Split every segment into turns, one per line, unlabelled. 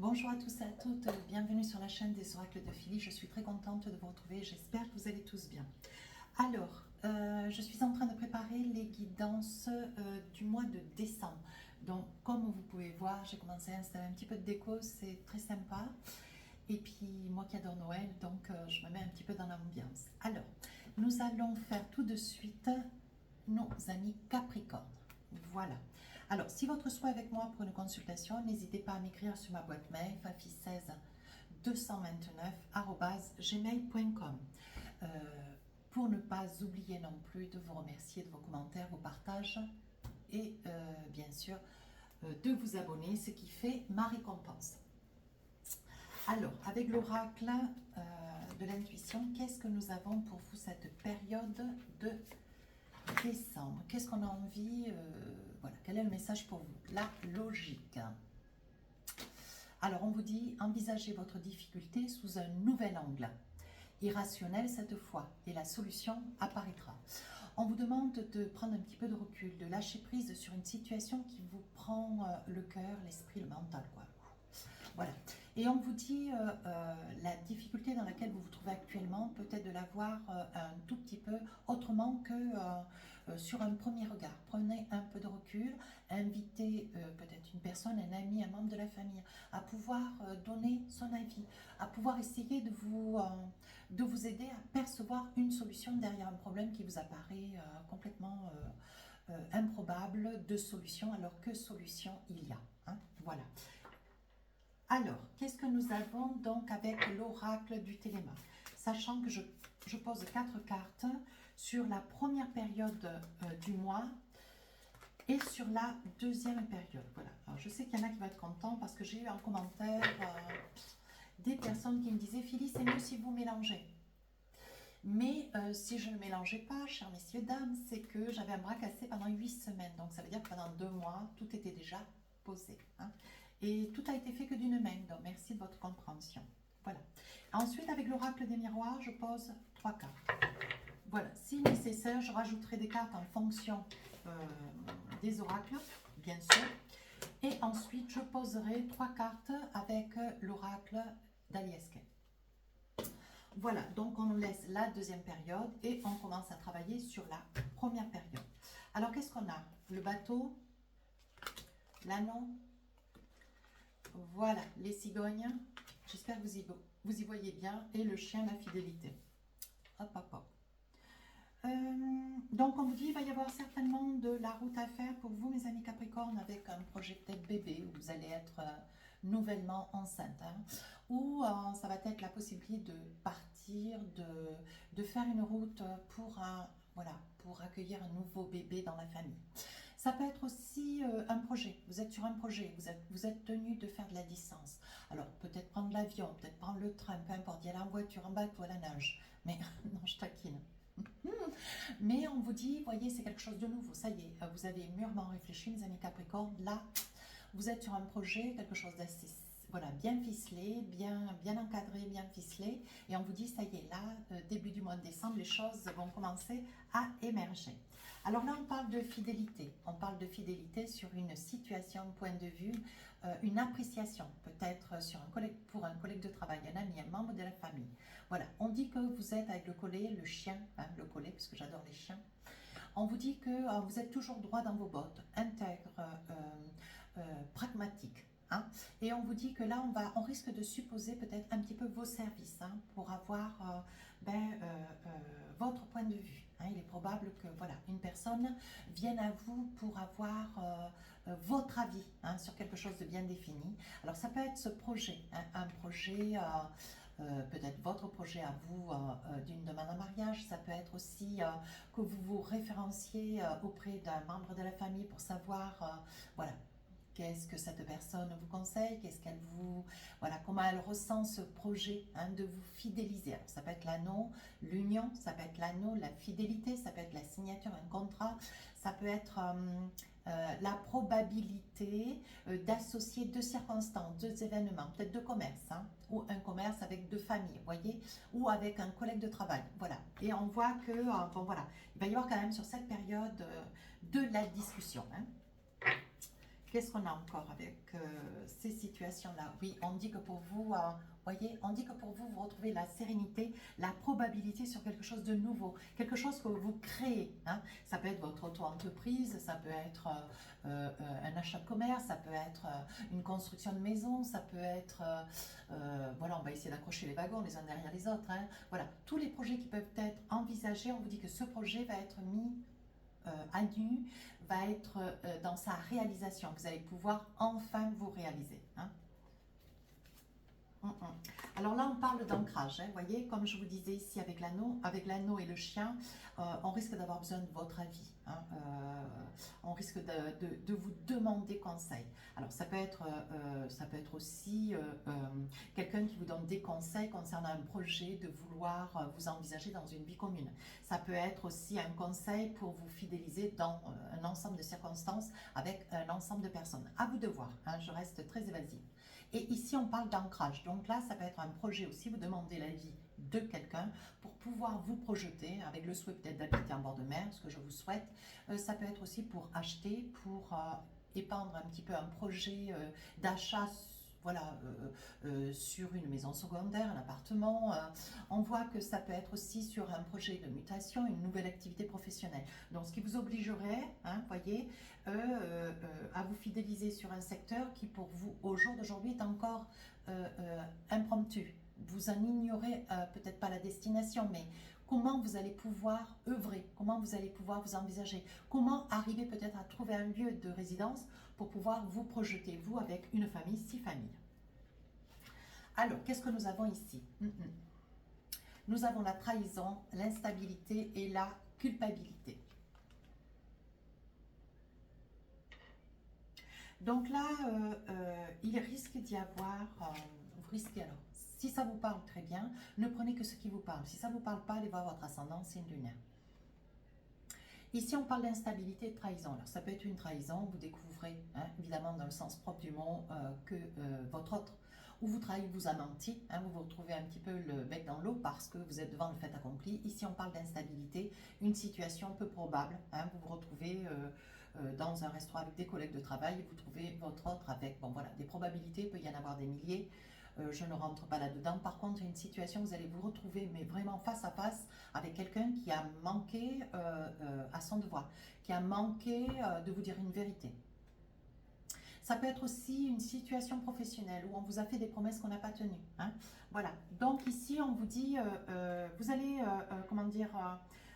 Bonjour à tous et à toutes, bienvenue sur la chaîne des oracles de Philly. Je suis très contente de vous retrouver, j'espère que vous allez tous bien. Alors, je suis en train de préparer les guidances du mois de décembre. Donc, comme vous pouvez voir, j'ai commencé à installer un petit peu de déco, c'est très sympa. Et puis, moi qui adore Noël, donc je me mets un petit peu dans l'ambiance. Alors, nous allons faire tout de suite nos amis Capricorne. Voilà. Alors, si votre souhait avec moi pour une consultation, n'hésitez pas à m'écrire sur ma boîte mail fafi16 229@gmail.com. Pour ne pas oublier non plus de vous remercier de vos commentaires, vos partages et bien sûr de vous abonner, ce qui fait ma récompense. Alors, avec l'oracle de l'intuition, qu'est-ce que nous avons pour vous cette période de décembre? Qu'est-ce qu'on a envie voilà, quel est le message pour vous? La logique. Alors, on vous dit, envisagez votre difficulté sous un nouvel angle, irrationnel cette fois, et la solution apparaîtra. On vous demande de prendre un petit peu de recul, de lâcher prise sur une situation qui vous prend le cœur, l'esprit, le mental, quoi. Voilà. Et on vous dit la difficulté dans laquelle vous vous trouvez actuellement, peut-être de la voir un tout petit peu autrement que sur un premier regard. Prenez un peu de recul, invitez peut-être une personne, un ami, un membre de la famille à pouvoir donner son avis, à pouvoir essayer de vous aider à percevoir une solution derrière un problème qui vous apparaît complètement improbable de solution, alors que solution il y a. Hein, voilà. Alors, qu'est-ce que nous avons donc avec l'oracle du Téléma? Sachant que je pose 4 cartes sur la première période du mois et sur la deuxième période. Voilà. Alors, je sais qu'il y en a qui vont être contents parce que j'ai eu en commentaire des personnes qui me disaient « Philly, c'est mieux si vous mélangez ». Mais si je ne mélangeais pas, chers messieurs, dames, c'est que j'avais un bras cassé pendant 8 semaines. Donc, ça veut dire que pendant 2 mois, tout était déjà posé. Hein. Et tout a été fait que d'une main, donc merci de votre compréhension. Voilà. Ensuite, avec l'oracle des miroirs, je pose 3 cartes. Voilà. Si nécessaire, je rajouterai des cartes en fonction des oracles, bien sûr. Et ensuite, je poserai 3 cartes avec l'oracle d'Aliesque. Voilà, donc on laisse la deuxième période et on commence à travailler sur la première période. Alors, qu'est-ce qu'on a? Le bateau, l'anneau. Voilà, les cigognes, j'espère que vous y voyez bien, et le chien, la fidélité. Hop, hop, hop. Donc, on vous dit, il va y avoir certainement de la route à faire pour vous, mes amis Capricorne, avec un projet peut-être bébé, où vous allez être nouvellement enceinte. Hein, ou ça va être la possibilité de partir, de faire une route pour, voilà, pour accueillir un nouveau bébé dans la famille. Ça peut être aussi un projet. Vous êtes sur un projet, vous êtes tenu de faire de la distance. Alors, peut-être prendre l'avion, peut-être prendre le train, peu importe, y aller en voiture, en bateau, à la nage. Mais non, je taquine. Mais on vous dit, voyez, c'est quelque chose de nouveau. Ça y est, vous avez mûrement réfléchi, mes amis Capricorne. Là, vous êtes sur un projet, quelque chose d'assez voilà, bien ficelé, bien encadré, bien ficelé. Et on vous dit, ça y est, là, début du mois de décembre, les choses vont commencer à émerger. Alors là, on parle de fidélité. On parle de fidélité sur une situation, point de vue, une appréciation, peut-être pour un collègue de travail, un ami, un membre de la famille. Voilà, on dit que vous êtes avec le collet, le chien, hein, le collet, parce que j'adore les chiens. On vous dit que vous êtes toujours droit dans vos bottes, intègre, pragmatique. Hein, et on vous dit que là, on risque de supposer peut-être un petit peu vos services hein, pour avoir votre point de vue. Hein, il est probable que voilà, une personne vienne à vous pour avoir votre avis hein, sur quelque chose de bien défini. Alors ça peut être ce projet, hein, un projet... peut-être votre projet à vous d'une demande en mariage, ça peut être aussi que vous vous référenciez auprès d'un membre de la famille pour savoir, voilà, qu'est-ce que cette personne vous conseille, qu'est-ce qu'elle vous, voilà, comment elle ressent ce projet hein, de vous fidéliser. Alors, ça peut être l'anneau, l'union, ça peut être l'anneau, la fidélité, ça peut être la signature, un contrat, ça peut être la probabilité d'associer 2 circonstances, 2 événements, peut-être 2 commerces, hein, ou un commerce avec 2 familles, vous voyez, ou avec un collègue de travail, voilà. Et on voit que, bon voilà, il va y avoir quand même sur cette période de la discussion. Hein. Qu'est-ce qu'on a encore avec ces situations-là? Oui, on dit que pour vous, voyez, on dit que pour vous, vous retrouvez la sérénité, la probabilité sur quelque chose de nouveau, quelque chose que vous créez. Hein. Ça peut être votre auto-entreprise, ça peut être un achat de commerce, ça peut être une construction de maison, ça peut être, voilà, on va essayer d'accrocher les wagons les uns derrière les autres. Hein. Voilà, tous les projets qui peuvent être envisagés, on vous dit que ce projet va être mis à nu, va être dans sa réalisation. Vous allez pouvoir enfin vous réaliser. Hein. Alors là, on parle d'ancrage. Vous voyez, comme je vous disais ici avec l'anneau et le chien, on risque d'avoir besoin de votre avis. Hein, on risque de vous demander conseil. Alors ça peut être aussi quelqu'un qui vous donne des conseils concernant un projet, de vouloir vous envisager dans une vie commune. Ça peut être aussi un conseil pour vous fidéliser dans un ensemble de circonstances avec un ensemble de personnes. À vous de voir, hein, je reste très évasive. Et ici, on parle d'ancrage. Donc là, ça peut être un projet aussi. Vous demandez l'avis de quelqu'un pour pouvoir vous projeter avec le souhait peut-être d'habiter en bord de mer, ce que je vous souhaite. Ça peut être aussi pour acheter, pour épandre un petit peu un projet d'achat, voilà, sur une maison secondaire, un appartement. On voit que ça peut être aussi sur un projet de mutation, une nouvelle activité professionnelle. Donc, ce qui vous obligerait, hein, voyez, à vous fidéliser sur un secteur qui, pour vous, au jour d'aujourd'hui, est encore impromptu. Vous en ignorez peut-être pas la destination, mais comment vous allez pouvoir œuvrer, comment vous allez pouvoir vous envisager, comment arriver peut-être à trouver un lieu de résidence pour pouvoir vous projeter, vous, avec une famille, 6 familles. Alors, qu'est-ce que nous avons ici? Nous avons la trahison, l'instabilité et la culpabilité. Donc là, il risque d'y avoir, vous risquez alors, si ça vous parle très bien, ne prenez que ce qui vous parle. Si ça ne vous parle pas, allez voir votre ascendant, signe lunaire. Ici, on parle d'instabilité et de trahison. Alors, ça peut être une trahison, vous découvrez, hein, évidemment dans le sens propre du mot, que votre autre, ou vous trahissez, vous a menti, hein, vous vous retrouvez un petit peu le bec dans l'eau parce que vous êtes devant le fait accompli. Ici, on parle d'instabilité, une situation peu probable. Hein, vous vous retrouvez dans un restaurant avec des collègues de travail et vous trouvez votre autre avec, bon voilà, des probabilités, il peut y en avoir des milliers. Je ne rentre pas là-dedans. Par contre, une situation, vous allez vous retrouver, mais vraiment face à face, avec quelqu'un qui a manqué à son devoir, qui a manqué de vous dire une vérité. Ça peut être aussi une situation professionnelle où on vous a fait des promesses qu'on n'a pas tenues. Hein. Voilà. Donc ici, on vous dit, vous allez, comment dire,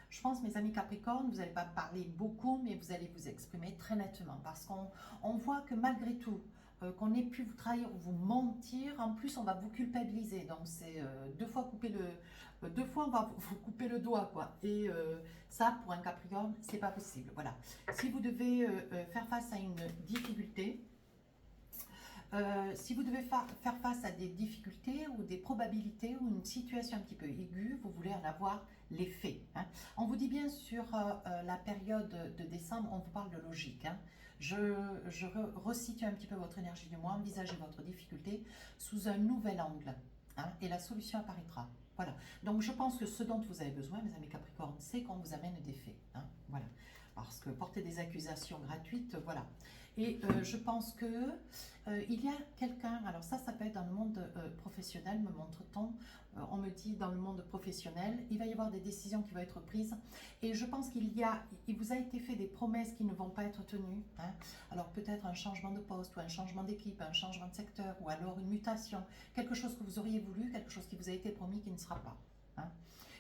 je pense, mes amis Capricorne, vous n'allez pas parler beaucoup, mais vous allez vous exprimer très nettement parce qu'on voit que malgré tout, qu'on ait pu vous trahir ou vous mentir, en plus on va vous culpabiliser. Donc c'est deux fois on va vous couper le doigt, quoi. Et ça, pour un Capricorne, c'est pas possible. Voilà. Si vous devez faire face à une difficulté, si vous devez faire face à des difficultés ou des probabilités ou une situation un petit peu aiguë, vous voulez en avoir les faits. Hein. On vous dit bien sur la période de décembre, on vous parle de logique. Hein. Je resitue un petit peu votre énergie du mois, envisagez votre difficulté sous un nouvel angle, hein, et la solution apparaîtra. Voilà. Donc je pense que ce dont vous avez besoin, mes amis Capricorne, c'est qu'on vous amène des faits. Hein. Voilà. Parce que porter des accusations gratuites, voilà. Et je pense que il y a quelqu'un, alors ça peut être dans le monde professionnel, me montre-t-on, on me dit dans le monde professionnel, il va y avoir des décisions qui vont être prises et je pense il vous a été fait des promesses qui ne vont pas être tenues. Hein. Alors peut-être un changement de poste ou un changement d'équipe, un changement de secteur ou alors une mutation, quelque chose que vous auriez voulu, quelque chose qui vous a été promis qui ne sera pas. Hein.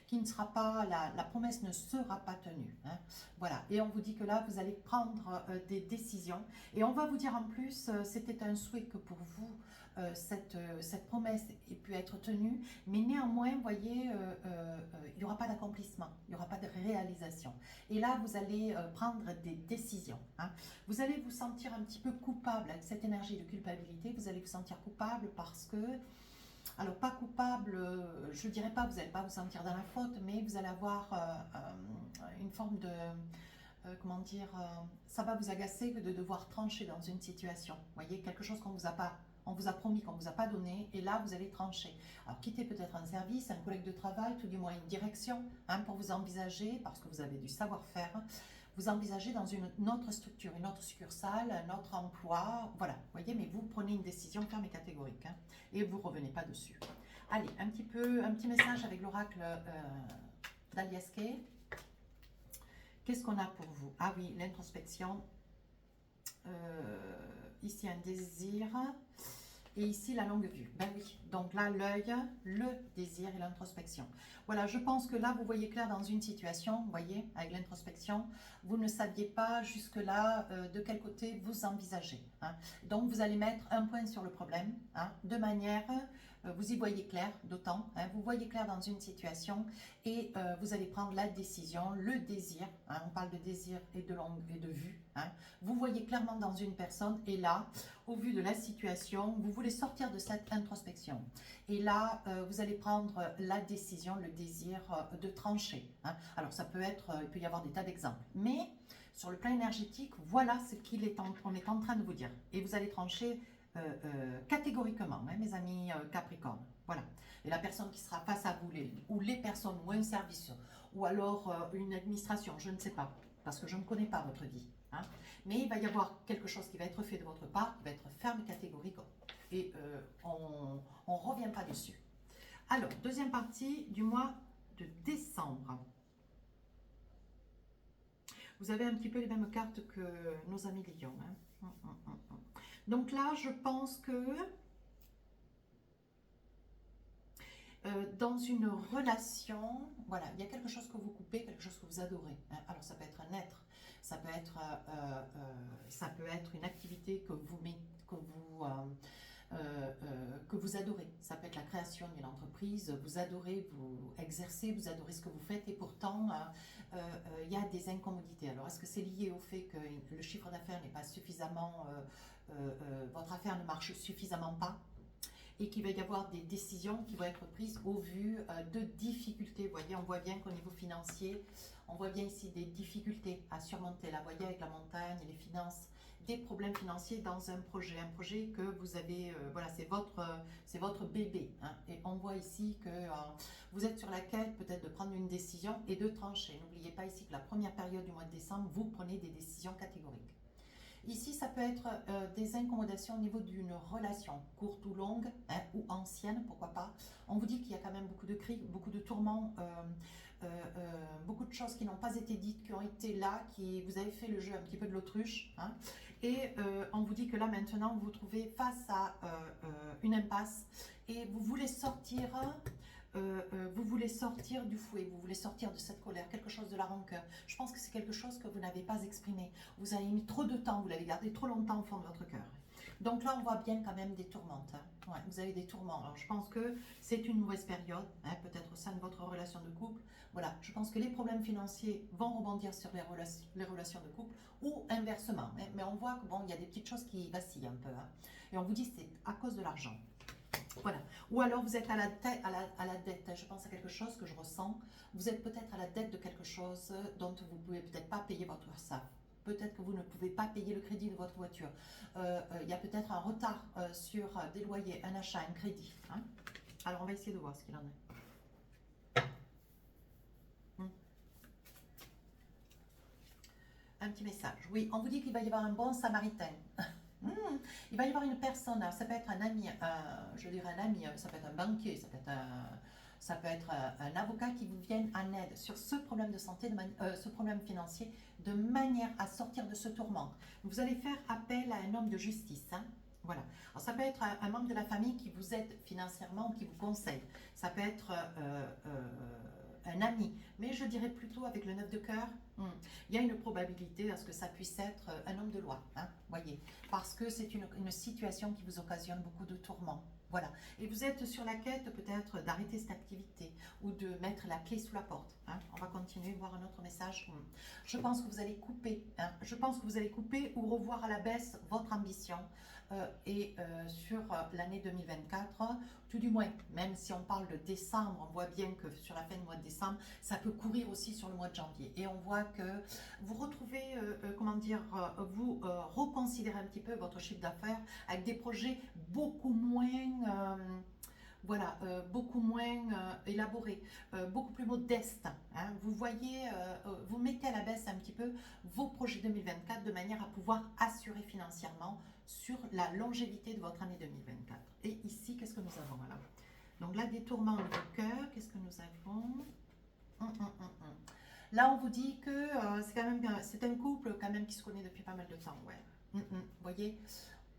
Qui ne sera pas, la promesse ne sera pas tenue. Hein. Voilà, et on vous dit que là, vous allez prendre des décisions. Et on va vous dire en plus, c'était un souhait que pour vous, cette promesse ait pu être tenue, mais néanmoins, vous voyez, il n'y aura pas d'accomplissement, il n'y aura pas de réalisation. Et là, vous allez prendre des décisions. Hein. Vous allez vous sentir un petit peu coupable avec cette énergie de culpabilité, vous allez vous sentir coupable parce que alors, pas coupable, je ne dirais pas, vous n'allez pas vous sentir dans la faute, mais vous allez avoir une forme de, comment dire, ça va vous agacer que de devoir trancher dans une situation. Vous voyez, quelque chose qu'on vous a pas, on vous a promis, qu'on ne vous a pas donné, et là, vous allez trancher. Alors, quittez peut-être un service, un collègue de travail, tout du moins une direction, hein, pour vous envisager, parce que vous avez du savoir-faire. vous envisagez dans une autre structure, une autre succursale, un autre emploi, voilà, vous voyez, mais vous prenez une décision ferme et catégorique, hein, et vous ne revenez pas dessus. Allez, un petit message avec l'oracle d'Aliaske. Qu'est-ce qu'on a pour vous? Ah oui, l'introspection. Ici, un désir. Et ici, la longue vue. Ben oui, donc là, l'œil, le désir et l'introspection. Voilà, je pense que là, vous voyez clair dans une situation, vous voyez, avec l'introspection, vous ne saviez pas jusque-là de quel côté vous envisagez. Hein. Donc, vous allez mettre un point sur le problème, hein, de manière, vous y voyez clair, d'autant, hein, vous voyez clair dans une situation et vous allez prendre la décision, le désir, hein, on parle de désir et de longue et de vue, hein, vous voyez clairement dans une personne et là, au vu de la situation, vous voulez sortir de cette introspection. Et là, vous allez prendre la décision, le désir de trancher. Hein. Alors, ça peut être, il peut y avoir des tas d'exemples. Mais, sur le plan énergétique, voilà ce qu'on est en train de vous dire. Et vous allez trancher catégoriquement, hein, mes amis Capricorne. Voilà. Et la personne qui sera face à vous, ou les personnes, ou un service, ou alors une administration, je ne sais pas, parce que je ne connais pas votre vie. Hein. Mais il va y avoir quelque chose qui va être fait de votre part, qui va être ferme et catégorique, et on ne revient pas dessus. Alors, deuxième partie du mois de décembre. Vous avez un petit peu les mêmes cartes que nos amis Lions. Hein. Donc là, je pense que dans une relation, voilà, il y a quelque chose que vous coupez, quelque chose que vous adorez. Hein. Alors, ça peut être un être, ça peut être une activité que vous adorez. Ça peut être la création d'une entreprise, vous adorez vous exercer, vous adorez ce que vous faites et pourtant il y a des incommodités. Alors est-ce que c'est lié au fait que le chiffre d'affaires n'est pas suffisamment, votre affaire ne marche suffisamment pas et qu'il va y avoir des décisions qui vont être prises au vu de difficultés. Vous voyez, on voit bien qu'au niveau financier, on voit bien ici des difficultés à surmonter. Là, vous voyez avec la montagne, les finances, des problèmes financiers dans un projet que vous avez, voilà, c'est votre bébé. Hein, et on voit ici que vous êtes sur la quête peut-être de prendre une décision et de trancher. N'oubliez pas ici que la première période du mois de décembre, vous prenez des décisions catégoriques. Ici, ça peut être des incommodations au niveau d'une relation, courte ou longue, hein, ou ancienne, pourquoi pas. On vous dit qu'il y a quand même beaucoup de cris, beaucoup de tourments, beaucoup de choses qui n'ont pas été dites, qui ont été là, vous avez fait le jeu un petit peu de l'autruche. Hein, et on vous dit que là, maintenant, vous vous trouvez face à une impasse et vous voulez sortir... vous voulez sortir du fouet, vous voulez sortir de cette colère, quelque chose de la rancœur. Je pense que c'est quelque chose que vous n'avez pas exprimé. Vous avez mis trop de temps, vous l'avez gardé trop longtemps au fond de votre cœur. Donc là, on voit bien quand même des tourmentes. Hein. Ouais, vous avez des tourments. Alors, je pense que c'est une mauvaise période, hein, peut-être au sein de votre relation de couple. Voilà, je pense que les problèmes financiers vont rebondir sur les relations de couple ou inversement. Hein. Mais on voit que bon, il y a des petites choses qui vacillent un peu. Hein. Et on vous dit que c'est à cause de l'argent. Voilà. Ou alors vous êtes à la dette, je pense à quelque chose que je ressens, vous êtes peut-être à la dette de quelque chose dont vous ne pouvez peut-être pas payer votre URSSAF. Peut-être que vous ne pouvez pas payer le crédit de votre voiture. Il y a peut-être un retard sur des loyers, un achat, un crédit. Hein. Alors on va essayer de voir ce qu'il en est. Un petit message. Oui, on vous dit qu'il va y avoir un bon samaritain. Il va y avoir une personne, ça peut être un ami, je dirais un ami, ça peut être un banquier, ça peut être un avocat qui vous vienne en aide sur ce problème de santé, ce problème financier, de manière à sortir de ce tourment. Vous allez faire appel à un homme de justice. Hein. Voilà. Alors, ça peut être un membre de la famille qui vous aide financièrement ou qui vous conseille. Ça peut être un ami, mais je dirais plutôt avec le 9 de cœur, il y a une probabilité à ce que ça puisse être un homme de loi, hein, voyez, parce que c'est une situation qui vous occasionne beaucoup de tourments. Voilà. Et vous êtes sur la quête peut-être d'arrêter cette activité ou de mettre la clé sous la porte. Hein. On va continuer, voir un autre message. Je pense que vous allez couper. Hein. Je pense que vous allez couper ou revoir à la baisse votre ambition. Sur l'année 2024, tout du moins, même si on parle de décembre, on voit bien que sur la fin du mois de décembre, ça peut courir aussi sur le mois de janvier. Et on voit que vous retrouvez, vous reconsidérez un petit peu votre chiffre d'affaires avec des projets beaucoup moins voilà, beaucoup moins élaboré, beaucoup plus modeste. Hein. Vous voyez, vous mettez à la baisse un petit peu vos projets 2024 de manière à pouvoir assurer financièrement sur la longévité de votre année 2024. Et ici, qu'est-ce que nous avons alors? Donc là, des tourments au niveau cœur, qu'est-ce que nous avons? Là, on vous dit que c'est un couple quand même qui se connaît depuis pas mal de temps. Ouais. Vous voyez,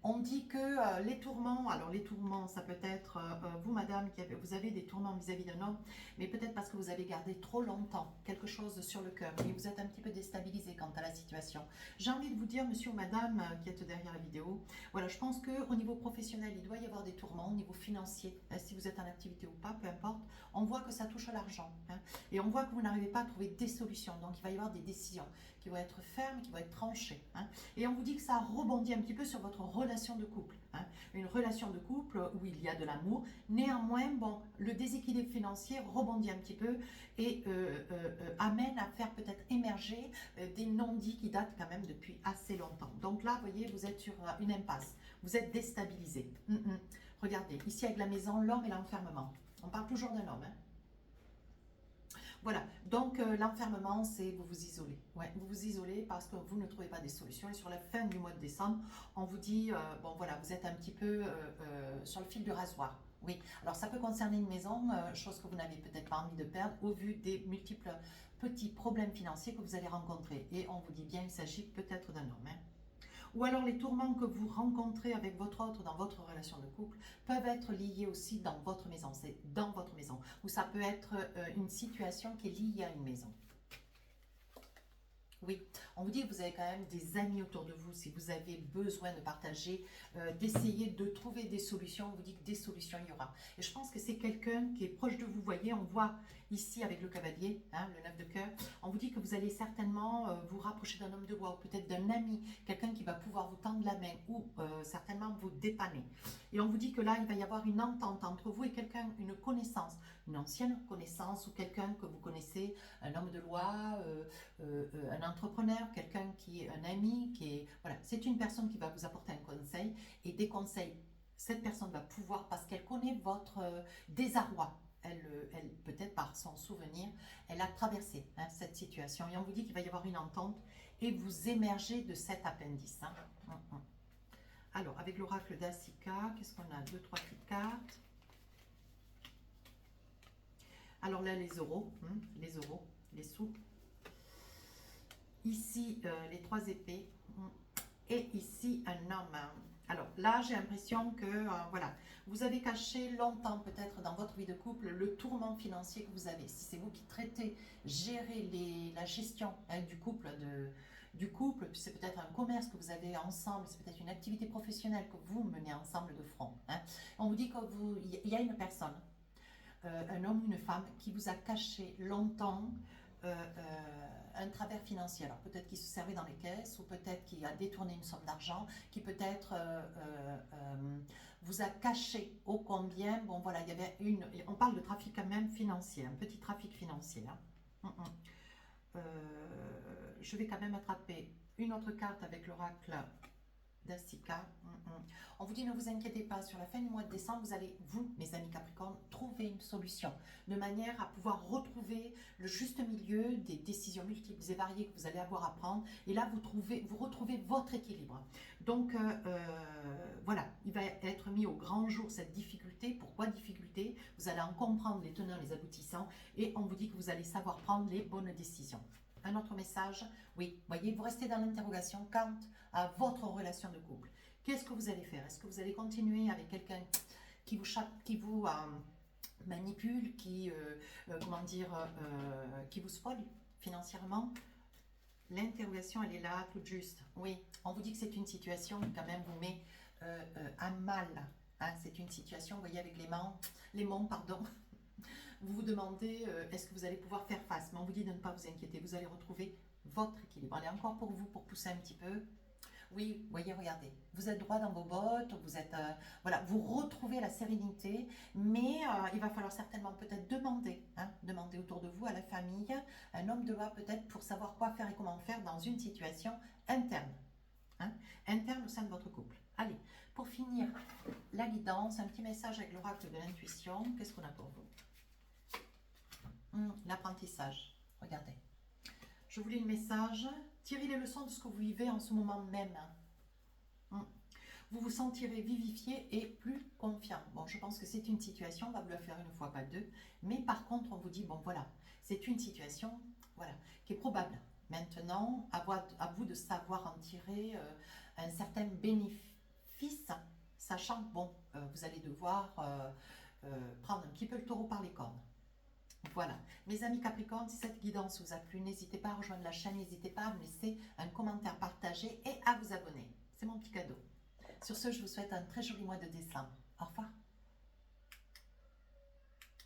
on dit que les tourments, alors les tourments, ça peut être vous, madame, vous avez des tourments vis-à-vis d'un homme, mais peut-être parce que vous avez gardé trop longtemps quelque chose sur le cœur et vous êtes un petit peu déstabilisé quant à la situation. J'ai envie de vous dire, monsieur ou madame qui êtes derrière la vidéo, voilà, je pense qu'au niveau professionnel, il doit y avoir des tourments, au niveau financier, si vous êtes en activité ou pas, peu importe, on voit que ça touche à l'argent. Hein, et on voit que vous n'arrivez pas à trouver des solutions, donc il va y avoir des décisions qui vont être fermes, qui vont être tranchées. Hein, et on vous dit que ça rebondit un petit peu sur votre relation de couple. Hein. Une relation de couple où il y a de l'amour. Néanmoins, bon, le déséquilibre financier rebondit un petit peu et amène à faire peut-être émerger des non-dits qui datent quand même depuis assez longtemps. Donc là, vous voyez, vous êtes sur une impasse. Vous êtes déstabilisé. Regardez, ici avec la maison, l'homme et l'enfermement. On parle toujours d'un homme. Hein. Voilà, donc l'enfermement, c'est vous vous isolez. Ouais, vous vous isolez parce que vous ne trouvez pas des solutions. Et sur la fin du mois de décembre, on vous dit, bon voilà, vous êtes un petit peu sur le fil du rasoir. Oui, alors ça peut concerner une maison, chose que vous n'avez peut-être pas envie de perdre au vu des multiples petits problèmes financiers que vous allez rencontrer. Et on vous dit bien, il s'agit peut-être d'un homme. Hein. Ou alors les tourments que vous rencontrez avec votre autre dans votre relation de couple peuvent être liés aussi dans votre maison. C'est dans votre maison. Ou ça peut être une situation qui est liée à une maison. Oui, on vous dit que vous avez quand même des amis autour de vous. Si vous avez besoin de partager, d'essayer de trouver des solutions, on vous dit que des solutions il y aura. Et je pense que c'est quelqu'un qui est proche de vous. Vous voyez, on voit ici avec le cavalier, hein, le 9 de cœur, on vous dit que vous allez certainement vous rapprocher d'un homme de bois ou peut-être d'un ami, quelqu'un qui va pouvoir vous tendre la main ou certainement vous dépanner. Et on vous dit que là, il va y avoir une entente entre vous et quelqu'un, une connaissance, une ancienne connaissance ou quelqu'un que vous connaissez, un homme de loi, un entrepreneur, quelqu'un qui est un ami, qui est voilà, c'est une personne qui va vous apporter un conseil et des conseils. Cette personne va pouvoir, parce qu'elle connaît votre désarroi, elle peut-être par son souvenir, elle a traversé hein, cette situation et on vous dit qu'il va y avoir une entente et vous émergez de cet appendice. Hein. Alors, avec l'oracle d'Asika, qu'est-ce qu'on a? Deux, trois petites cartes. Alors là, les euros, les sous. Ici, les trois épées. Et ici, un homme. Alors là, j'ai l'impression que, voilà, vous avez caché longtemps peut-être dans votre vie de couple le tourment financier que vous avez. Si c'est vous qui traitez, gérez la gestion hein, du couple, puis c'est peut-être un commerce que vous avez ensemble, c'est peut-être une activité professionnelle que vous menez ensemble de front. Hein. On vous dit qu'il y a une personne, un homme ou une femme qui vous a caché longtemps un travers financier. Alors peut-être qu'il se servait dans les caisses ou peut-être qu'il a détourné une somme d'argent, qui peut-être vous a caché ô combien. Bon voilà, il y avait on parle de trafic quand même financier, un petit trafic financier. Hein. Je vais quand même attraper une autre carte avec l'oracle d'Asika. On vous dit ne vous inquiétez pas, sur la fin du mois de décembre, vous allez, vous, mes amis Capricorne, trouver une solution de manière à pouvoir retrouver le juste milieu des décisions multiples et variées que vous allez avoir à prendre. Et là, vous retrouvez votre équilibre. Donc, voilà, il va être mis au grand jour cette difficulté. Pourquoi difficulté? Vous allez en comprendre les tenants, les aboutissants et on vous dit que vous allez savoir prendre les bonnes décisions. Un autre message, oui, voyez, vous restez dans l'interrogation quant à votre relation de couple. Qu'est-ce que vous allez faire? Est-ce que vous allez continuer avec quelqu'un qui vous manipule, qui vous spoil financièrement? L'interrogation, elle est là, toute juste. Oui, on vous dit que c'est une situation qui quand même vous met à mal. Hein, c'est une situation, vous voyez, avec les monts, pardon. Vous vous demandez est-ce que vous allez pouvoir faire face, mais on vous dit de ne pas vous inquiéter, vous allez retrouver votre équilibre. Allez, encore pour vous, pour pousser un petit peu. Oui, voyez, regardez, vous êtes droit dans vos bottes, vous êtes, voilà, vous retrouvez la sérénité, mais il va falloir certainement peut-être demander autour de vous, à la famille, un homme de loi peut-être pour savoir quoi faire et comment faire dans une situation interne, interne au sein de votre couple. Allez, pour finir la guidance, un petit message avec l'oracle de l'intuition. Qu'est-ce qu'on a pour vous? L'apprentissage. Regardez. Je vous lis le message. Tirez les leçons de ce que vous vivez en ce moment même. Vous vous sentirez vivifié et plus confiant. Bon, je pense que c'est une situation, on va vous la faire une fois, pas deux. Mais par contre, on vous dit, bon voilà, c'est une situation voilà, qui est probable. Maintenant, à vous de savoir en tirer un certain bénéfice, sachant que bon, vous allez devoir prendre un petit peu le taureau par les cornes. Voilà, mes amis Capricorne, si cette guidance vous a plu, n'hésitez pas à rejoindre la chaîne, n'hésitez pas à me laisser un commentaire partagé et à vous abonner. C'est mon petit cadeau. Sur ce, je vous souhaite un très joli mois de décembre. Au revoir.